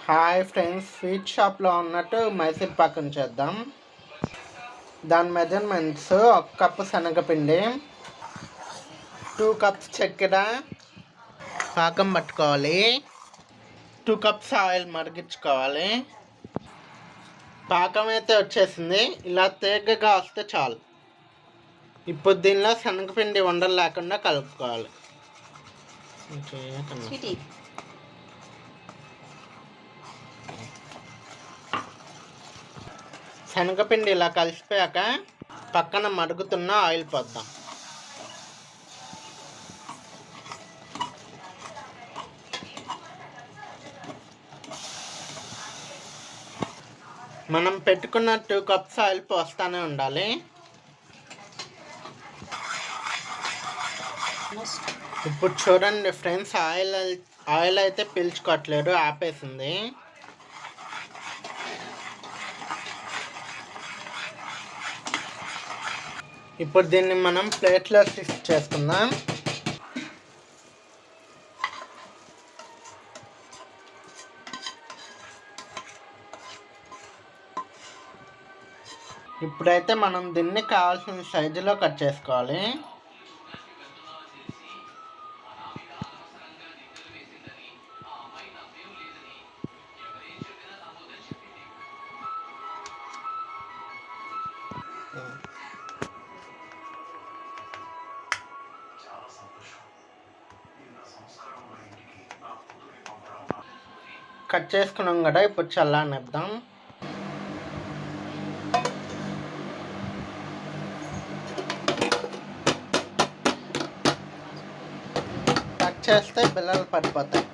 Hi friends, sweet షాప్లో ఉన్నట్టు మైసూర్ పాకం చేద్దాం. దాని మెజర్మెంట్స్: 1 కప్పు శనగపిండి, 2 కప్స్ చక్కెర, పాకం పట్టుకోవాలి, 2 కప్స్ ఆయిల్ మరిగించుకోవాలి. పాకం అయితే వచ్చేసింది, ఇలా తేగగా వస్తే చాలు. ఇప్పుడు దీనిలో శనగపిండి ఉండలు లేకుండా కలుపుకోవాలి. శనగపిండి ఇలా కలిసిపోయాక పక్కన మరుగుతున్న ఆయిల్ పోద్దాం. మనం పెట్టుకున్న 2 కప్స్ ఆయిల్ పోస్తూనే ఉండాలి. ఇప్పుడు చూడండి ఫ్రెండ్స్, ఆయిల్ అయితే పీల్చుకోవట్లేదు, ఆపేసింది. ఇప్పుడు దీన్ని మనం ప్లేట్లో షిఫ్ట్ చేసుకుందాం. ఇప్పుడైతే మనం దీన్ని కావాల్సిన సైజులో కట్ చేసుకోవాలి. కట్ చేసుకున్నాం కదా, ఇప్పుడు చల్లనిద్దాం. కట్ చేస్తే బిళ్ళలు పడిపోతాయి.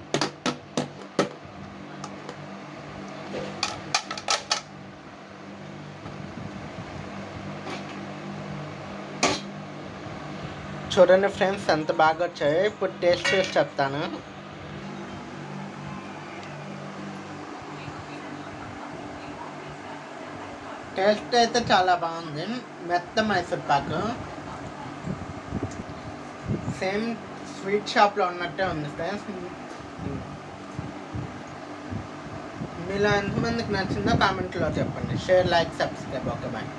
చూడండి ఫ్రెండ్స్, ఎంత బాగా వచ్చాయో. ఇప్పుడు టేస్ట్ చేసి చెప్తాను. టేస్ట్ అయితే చాలా బాగుంది. మెత్త మైసూర్ పాకు సేమ్ స్వీట్ షాప్లో ఉన్నట్టే ఉంది ఫ్రెండ్స్. మీలో ఎంతమందికి నచ్చిందో కామెంట్లో చెప్పండి. Share, like, subscribe. Okay, bye.